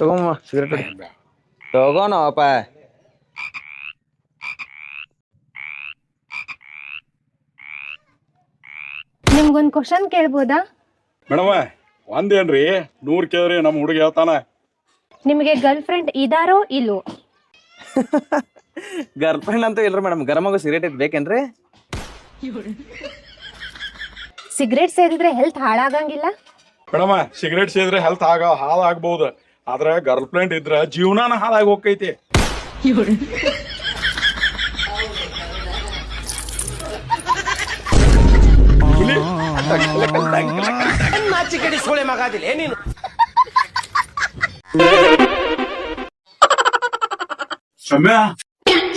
ತಗೊಂಬ cigarette ತಗೋಣಪ್ಪ. ನಿಮ್ಗೊಂದ್ question ಕೇಳ್ಬೋದಾ? Madam ಒಂದೇನ್ರಿ 100 ಕೇಳ್ರಿ ನಮ್ಮ ಹುಡುಗ ಹೇಳ್ತಾನ. ನಿಮಗೆ ಗರ್ಲ್ ಫ್ರೆಂಡ್ ಇದಾರೋ ಇಲ್ಲೋ? ಗರ್ಲ್ ಫ್ರೆಂಡ್ ಅಂತೂ ಇಲ್ರಿ ಮೇಡಮ್. ಗರಮಗು ಸಿಗರೇಟ್ ಇದ್ ಬೇಕೇನ್ರಿ? ಸಿಗರೇಟ್ ಸೇದಿದ್ರೆ ಹೆಲ್ತ್ ಹಾಳಾಗಂಗಿಲ್ಲ? ಮೇಡಮ ಸಿಗರೇಟ್ ಸೇದ್ರೆ ಹೆಲ್ತ್ ಹಾಳಾಗ್ಬಹುದು, ಆದ್ರೆ ಗರ್ಲ್ ಫ್ರೆಂಡ್ ಇದ್ರ ಜೀವನಾನ ಹಾಳಾಗಿ ಹೋಗ್ತೈತಿ.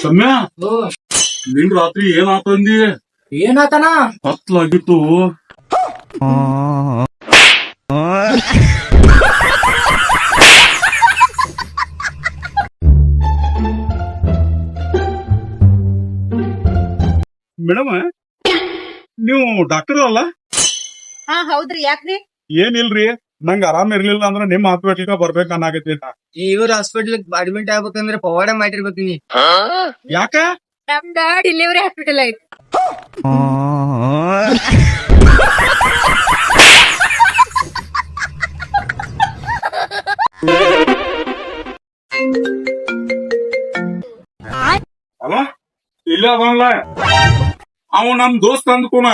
ಸಮ್ಯ ನಿನ್ ರಾತ್ರಿ ಏನಾತಂದಿ? ಏನಾತನ? ಕತ್ಲಾಗಿತ್ತು. ಮೇಡಮ್ ನೀವು ಡಾಕ್ಟರ್ ಅಲ್ಲ? ಹಾ ಹೌದ್ರಿ, ಯಾಕ್ರಿ? ಏನಿಲ್ರಿ, ನಂಗ್ ಆರಾಮ್ ಇರ್ಲಿಲ್ಲ ಅಂದ್ರ ನಿಮ್ ಹಾಸ್ಪಿಟಲ್ಗ ಬರ್ಬೇಕನ್ನಾಗೈತಿ. ಇವ್ರ ಹಾಸ್ಪಿಟಲ್ ಅಡ್ಮಿಟ್ ಆಗ್ಬೇಕಂದ್ರೆ ಪವಾಡ ಮಾಡಿರ್ಬೇಕು ನೀ. ಯಾಕ? ನಮ್ದ ಡೆಲಿವರಿ ಹಾಸ್ಪಿಟಲ್ ಐತಿ. ಅಲ್ಲ ಇಲ್ಲ ಅದಲ್ಲ, ಅವ ನಮ್ ದೋಸ್ತ್ ಅಂದ್ಕೂನ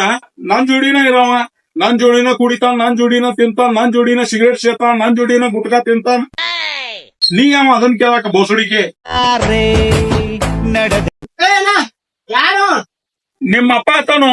ನನ್ ಜೋಡಿನ ಇರವ, ನನ್ ಜೋಡಿನ ಕುಡಿತಾನ, ನನ್ ಜೋಡಿನ ತಿಂತಾನ, ನನ್ ಜೋಡಿನ ಸಿಗರೇಟ್ ಸೇತಾನ, ನನ್ ಜೋಡಿನ ಗುಟ್ಕಾ ತಿಂತಾನ. ನೀ ಅವ ಅದನ್ ಕೇಳಾಕ ಬೋಸಡಿಕೆ. ಯಾರು? ನಿಮ್ಮ ಅಪ್ಪ ಆತನು